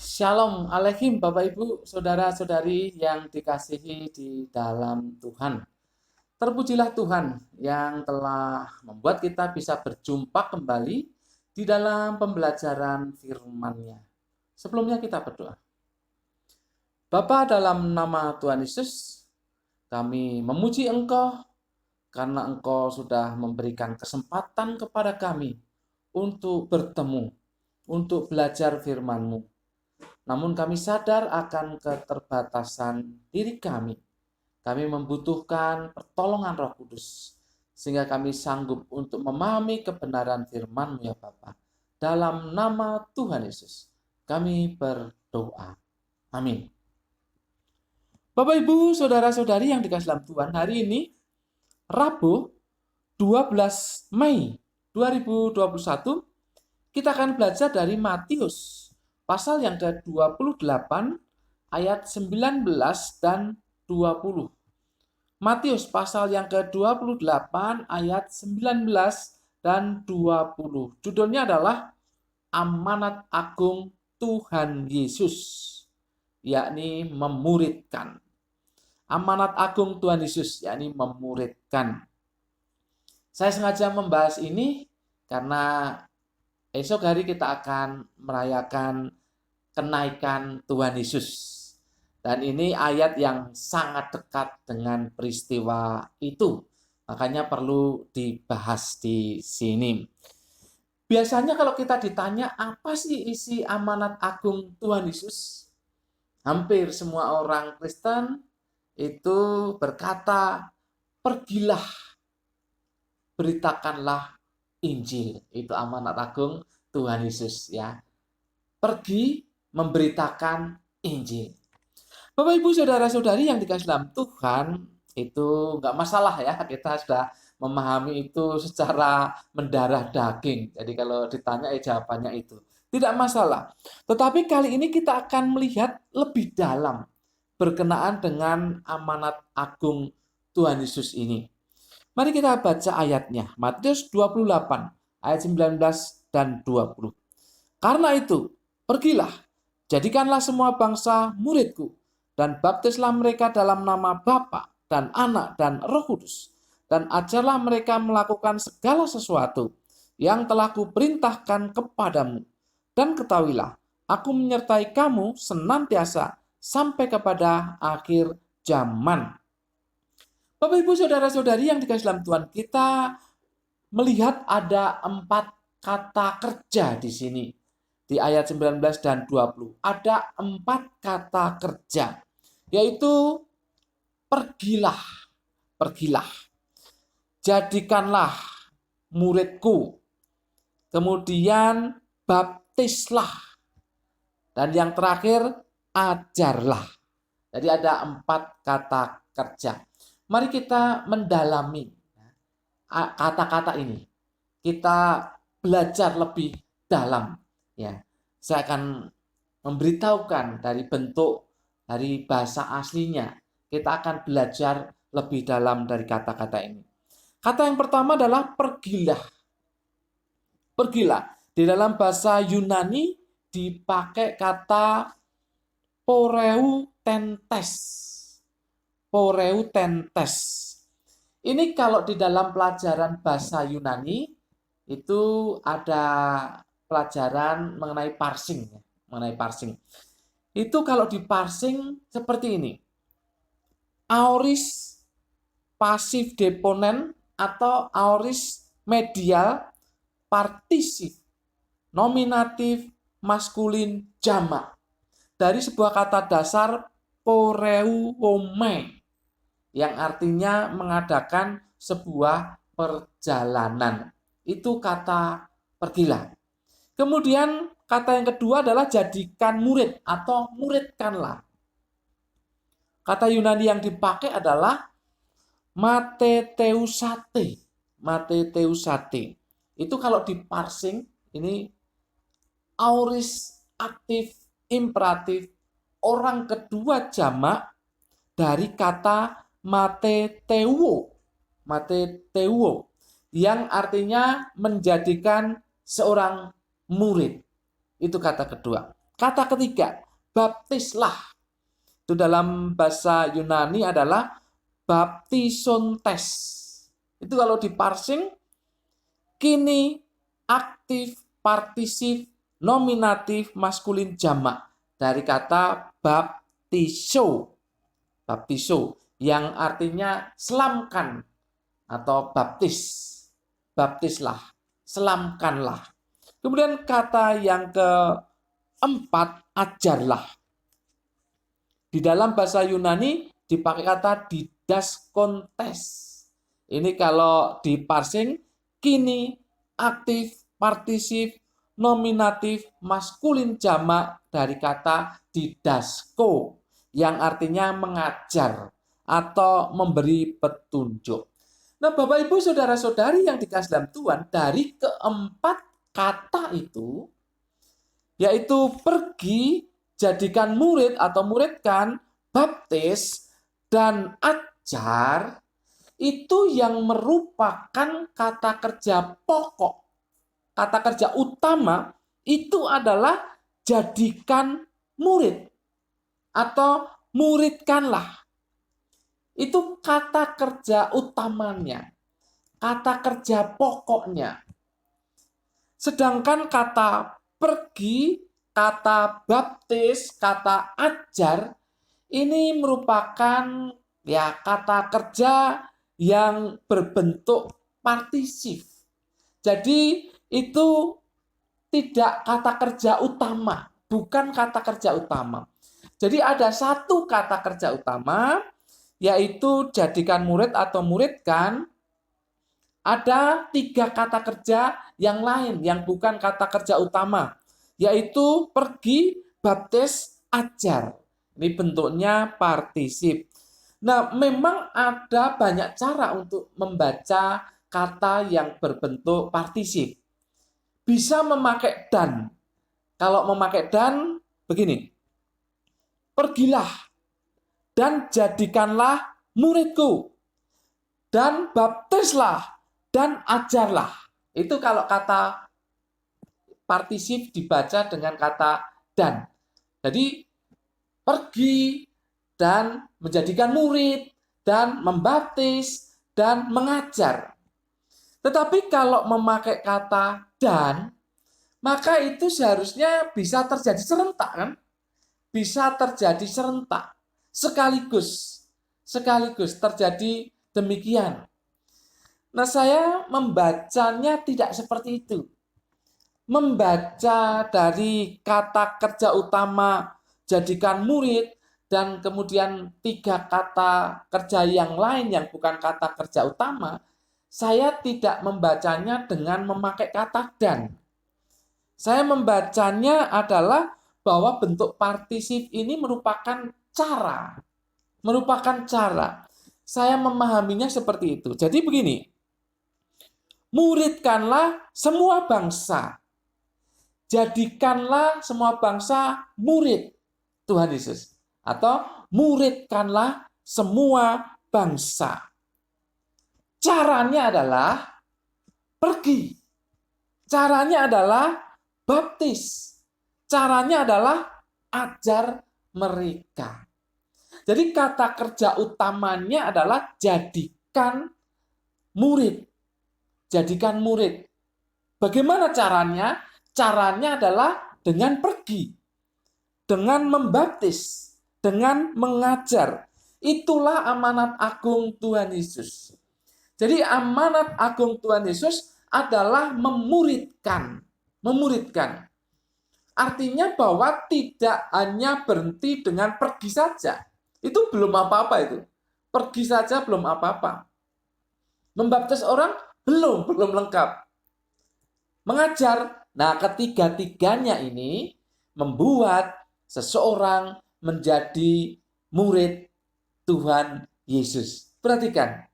Shalom Alaikum Bapak Ibu, Saudara-saudari yang dikasihi di dalam Tuhan. Terpujilah Tuhan yang telah membuat kita bisa berjumpa kembali di dalam pembelajaran firman-Nya. Sebelumnya kita berdoa. Bapa, dalam nama Tuhan Yesus, kami memuji Engkau karena Engkau sudah memberikan kesempatan kepada kami untuk bertemu, untuk belajar firman-Mu. Namun kami sadar akan keterbatasan diri kami. Kami membutuhkan pertolongan Roh Kudus, sehingga kami sanggup untuk memahami kebenaran firman-Mu ya Bapa. Dalam nama Tuhan Yesus, kami berdoa. Amin. Bapak Ibu, saudara-saudari yang dikasihi dalam Tuhan, hari ini Rabu 12 Mei 2021, kita akan belajar dari Matius pasal yang ke-28 ayat 19 dan 20. Matius pasal yang ke-28 ayat 19 dan 20. Judulnya adalah Amanat Agung Tuhan Yesus, yakni memuridkan. Amanat Agung Tuhan Yesus, yakni memuridkan. Saya sengaja membahas ini karena esok hari kita akan merayakan kenaikan Tuhan Yesus. Dan ini ayat yang sangat dekat dengan peristiwa itu. Makanya perlu dibahas di sini. Biasanya kalau kita ditanya apa sih isi amanat agung Tuhan Yesus? Hampir semua orang Kristen itu berkata, pergilah, beritakanlah Injil. Itu amanat agung Tuhan Yesus ya. Pergi memberitakan Injil. Bapak Ibu saudara-saudari yang dikasihi dalam Tuhan, itu nggak masalah ya, kita sudah memahami itu secara mendarah daging. Jadi kalau ditanya jawabannya itu tidak masalah. Tetapi kali ini kita akan melihat lebih dalam berkenaan dengan amanat agung Tuhan Yesus ini. Mari kita baca ayatnya. Matius 28 ayat 19 dan 20. Karena itu, pergilah, jadikanlah semua bangsa muridku, dan baptislah mereka dalam nama Bapa dan Anak dan Roh Kudus, dan ajarlah mereka melakukan segala sesuatu yang telah kuperintahkan kepadamu. Dan ketahuilah, aku menyertai kamu senantiasa sampai kepada akhir zaman. Bapak Ibu saudara-saudari yang dikasihi dalam Tuhan, kita melihat ada 4 kata kerja di sini. Di ayat 19 dan 20. Ada 4 kata kerja. Yaitu pergilah, pergilah. Jadikanlah muridku. Kemudian baptislah. Dan yang terakhir ajarlah. Jadi ada 4 kata kerja. Mari kita mendalami kata-kata ini. Kita belajar lebih dalam. Ya, saya akan memberitahukan dari bentuk, dari bahasa aslinya. Kita akan belajar lebih dalam dari kata-kata ini. Kata yang pertama adalah pergilah. Pergilah. Di dalam bahasa Yunani dipakai kata poreutentes. Poreutentes. Ini kalau di dalam pelajaran bahasa Yunani itu ada pelajaran mengenai parsing, mengenai parsing. Itu kalau di parsing seperti ini. Aorist pasif deponen atau aorist medial partisip nominatif maskulin jamak dari sebuah kata dasar poreuomai yang artinya mengadakan sebuah perjalanan. Itu kata pergilah. Kemudian kata yang kedua adalah jadikan murid atau muridkanlah. Kata Yunani yang dipakai adalah mateteusate. Mateteusate. Itu kalau di parsing ini aorist aktif imperatif orang kedua jamak dari kata mateteuo. Mateteuo yang artinya menjadikan seorang murid. Itu kata kedua. kata ketiga, baptislah. Itu dalam bahasa Yunani adalah baptisontes. Itu kalau diparsing, kini aktif, partisip, nominatif, maskulin jamak. Dari kata baptiso. Baptiso yang artinya selamkan atau baptis. Baptislah, selamkanlah. Kemudian kata yang keempat, ajarlah. Di dalam bahasa Yunani dipakai kata didaskontes. Ini kalau diparsing, kini, aktif, partisip, nominatif, maskulin jamak dari kata didasko, yang artinya mengajar atau memberi petunjuk. Nah, Bapak Ibu Saudara-saudari yang dikasihi dalam Tuhan, dari keempat kata itu, yaitu pergi, jadikan murid atau muridkan, baptis, dan ajar, itu yang merupakan kata kerja pokok, kata kerja utama, itu adalah jadikan murid atau muridkanlah. Itu kata kerja utamanya, kata kerja pokoknya. Sedangkan kata pergi, kata baptis, kata ajar, ini merupakan kata kerja yang berbentuk partisip. Jadi itu tidak kata kerja utama, bukan kata kerja utama. Jadi ada satu kata kerja utama, yaitu jadikan murid atau muridkan. Ada 3 kata kerja yang lain yang bukan kata kerja utama, yaitu pergi, baptis, ajar. Ini bentuknya partisip. Nah, memang ada banyak cara untuk membaca kata yang berbentuk partisip. Bisa memakai dan. Kalau memakai dan, begini. Pergilah dan jadikanlah muridku, dan baptislah dan ajarlah. Itu kalau kata partisip dibaca dengan kata dan. Jadi pergi dan menjadikan murid dan membaptis dan mengajar. Tetapi kalau memakai kata dan, maka itu seharusnya bisa terjadi serentak, kan? Bisa terjadi serentak, sekaligus terjadi demikian. Nah, saya membacanya tidak seperti itu. Membaca dari kata kerja utama jadikan murid dan kemudian 3 kata kerja yang lain yang bukan kata kerja utama, saya tidak membacanya dengan memakai kata dan. Saya membacanya adalah bahwa bentuk partisip ini merupakan cara. Saya memahaminya seperti itu. Jadi begini, muridkanlah semua bangsa. Jadikanlah semua bangsa murid Tuhan Yesus. Atau muridkanlah semua bangsa. Caranya adalah pergi. Caranya adalah baptis. Caranya adalah ajar mereka. Jadi kata kerja utamanya adalah jadikan murid. Jadikan murid. Bagaimana caranya? Caranya adalah dengan pergi, dengan membaptis, dengan mengajar. Itulah amanat agung Tuhan Yesus. Jadi amanat agung Tuhan Yesus adalah memuridkan. Memuridkan. Artinya bahwa tidak hanya berhenti dengan pergi saja. Itu belum apa-apa itu. Pergi saja belum apa-apa. Membaptis orang belum lengkap. Mengajar, nah ketiga-tiganya ini membuat seseorang menjadi murid Tuhan Yesus. Perhatikan.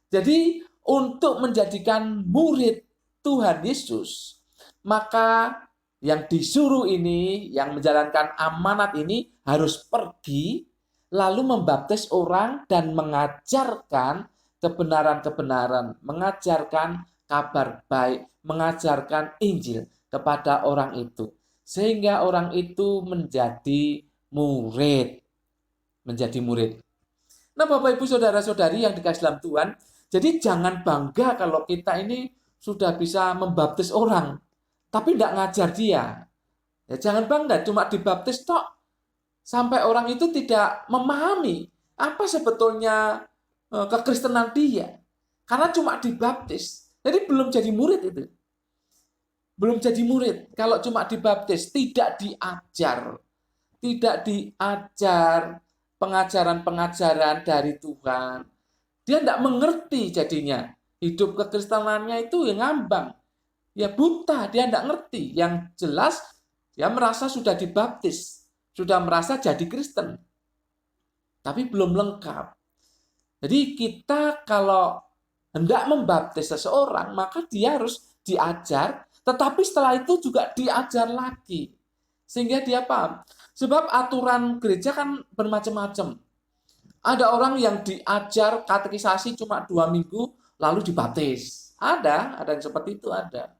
Jadi untuk menjadikan murid Tuhan Yesus, maka yang disuruh ini, yang menjalankan amanat ini harus pergi, lalu membaptis orang dan mengajarkan kebenaran-kebenaran, mengajarkan kabar baik, mengajarkan Injil kepada orang itu. sehingga orang itu menjadi murid. Menjadi murid. Nah, Bapak Ibu Saudara-saudari yang dikasih dalam Tuhan, jadi jangan bangga kalau kita ini sudah bisa membaptis orang, tapi tidak ngajar dia. Ya, jangan bangga cuma dibaptis tok, sampai orang itu tidak memahami apa sebetulnya kekristenan dia. Karena cuma dibaptis. Jadi belum jadi murid itu. Belum jadi murid. Kalau cuma dibaptis, tidak diajar. Tidak diajar pengajaran-pengajaran dari Tuhan. Dia tidak mengerti jadinya. Hidup kekristenannya itu yang ngambang. Ya buta, dia tidak ngerti. Yang jelas, dia merasa sudah dibaptis. Sudah merasa jadi Kristen. Tapi belum lengkap. Jadi kita kalau hendak membaptis seseorang, maka dia harus diajar, tetapi setelah itu juga diajar lagi. Sehingga dia paham. Sebab aturan gereja kan bermacam-macam. Ada orang yang diajar katekisasi cuma 2 minggu, lalu dibaptis. Ada yang seperti itu ada.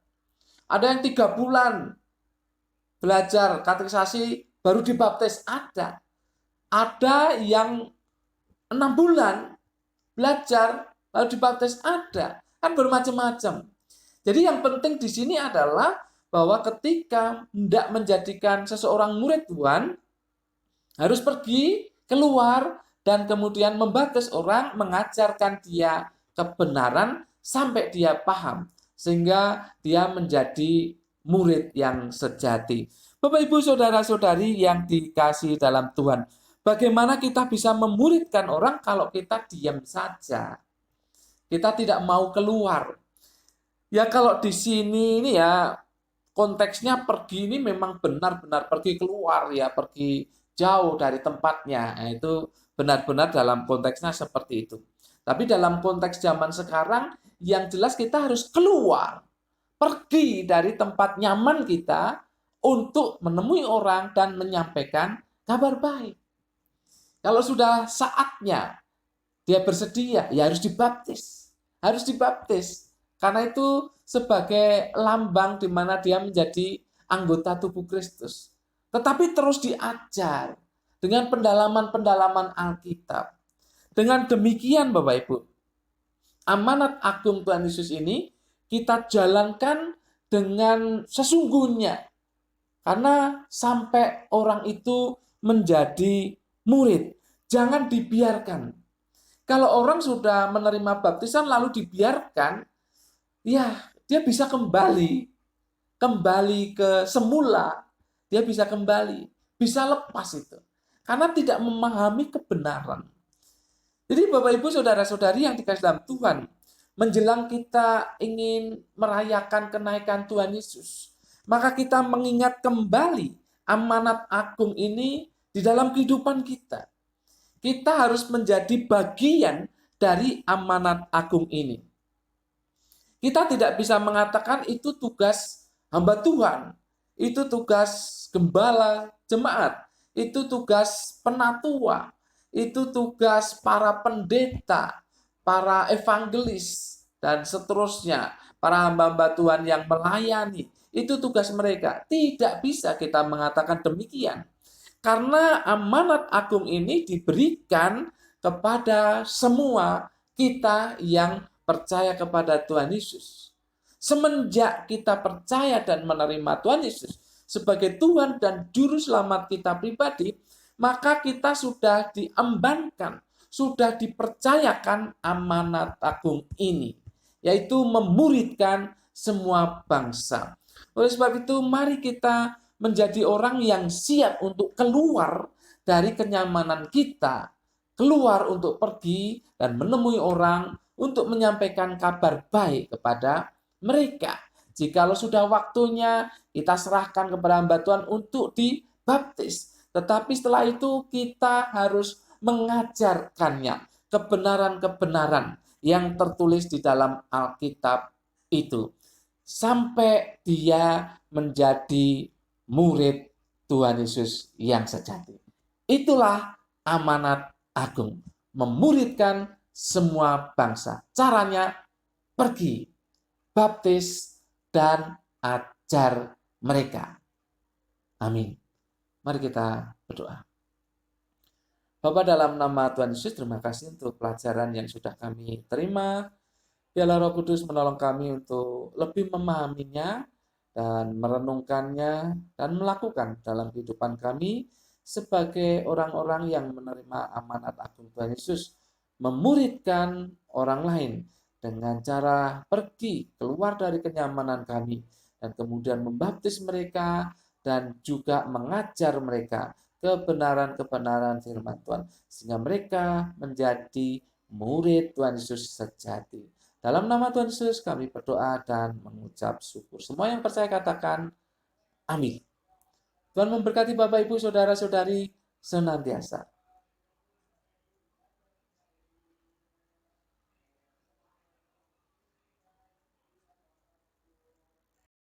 Ada yang 3 bulan belajar katekisasi, baru dibaptis. Ada yang 6 bulan belajar, lalu dibaptis. Kan bermacam-macam. Jadi yang penting di sini adalah bahwa ketika hendak menjadikan seseorang murid Tuhan, harus pergi keluar dan kemudian membaptis orang, mengajarkan dia kebenaran sampai dia paham, sehingga dia menjadi murid yang sejati. Bapak Ibu Saudara-saudari yang dikasihi dalam Tuhan, bagaimana kita bisa memuridkan orang kalau kita diam saja? Kita tidak mau keluar. Ya kalau di sini ini ya konteksnya pergi ini memang benar-benar pergi keluar ya, pergi jauh dari tempatnya. Nah, itu benar-benar dalam konteksnya seperti itu. Tapi dalam konteks zaman sekarang yang jelas kita harus keluar, pergi dari tempat nyaman kita untuk menemui orang dan menyampaikan kabar baik. Kalau sudah saatnya dia bersedia, ya harus dibaptis. Harus dibaptis. Karena itu sebagai lambang di mana dia menjadi anggota tubuh Kristus. Tetapi terus diajar dengan pendalaman-pendalaman Alkitab. Dengan demikian Bapak Ibu, amanat agung Tuhan Yesus ini kita jalankan dengan sesungguhnya. Karena sampai orang itu menjadi murid. Jangan dibiarkan. Kalau orang sudah menerima baptisan lalu dibiarkan, ya dia bisa kembali ke semula, dia bisa kembali, bisa lepas itu. Karena tidak memahami kebenaran. Jadi Bapak Ibu Saudara-saudari yang dikasihi dalam Tuhan, menjelang kita ingin merayakan kenaikan Tuhan Yesus, maka kita mengingat kembali amanat agung ini di dalam kehidupan kita. Kita harus menjadi bagian dari amanat agung ini. Kita tidak bisa mengatakan itu tugas hamba Tuhan, itu tugas gembala jemaat, itu tugas penatua, itu tugas para pendeta, para evangelis, dan seterusnya, para hamba-hamba Tuhan yang melayani, itu tugas mereka. Tidak bisa kita mengatakan demikian. Karena amanat agung ini diberikan kepada semua kita yang percaya kepada Tuhan Yesus. Semenjak kita percaya dan menerima Tuhan Yesus sebagai Tuhan dan Juru Selamat kita pribadi, maka kita sudah diembankan, sudah dipercayakan amanat agung ini, yaitu memuridkan semua bangsa. Oleh sebab itu, mari kita menjadi orang yang siap untuk keluar dari kenyamanan kita, keluar untuk pergi dan menemui orang, untuk menyampaikan kabar baik kepada mereka. Jikalau sudah waktunya, kita serahkan kepada hamba Tuhan untuk dibaptis. Tetapi setelah itu kita harus mengajarkannya kebenaran-kebenaran yang tertulis di dalam Alkitab itu. Sampai dia menjadi murid Tuhan Yesus yang sejati. Itulah amanat agung. Memuridkan semua bangsa. Caranya pergi, baptis, dan ajar mereka. Amin. Mari kita berdoa. Bapa, dalam nama Tuhan Yesus, terima kasih untuk pelajaran yang sudah kami terima. Biarlah Roh Kudus menolong kami untuk lebih memahaminya dan merenungkannya dan melakukan dalam kehidupan kami sebagai orang-orang yang menerima amanat agung Tuhan Yesus, memuridkan orang lain dengan cara pergi keluar dari kenyamanan kami dan kemudian membaptis mereka dan juga mengajar mereka kebenaran-kebenaran firman Tuhan sehingga mereka menjadi murid Tuhan Yesus sejati. Dalam nama Tuhan Yesus kami berdoa dan mengucap syukur. Semua yang percaya katakan amin. Tuhan memberkati Bapak Ibu Saudara-saudari senantiasa.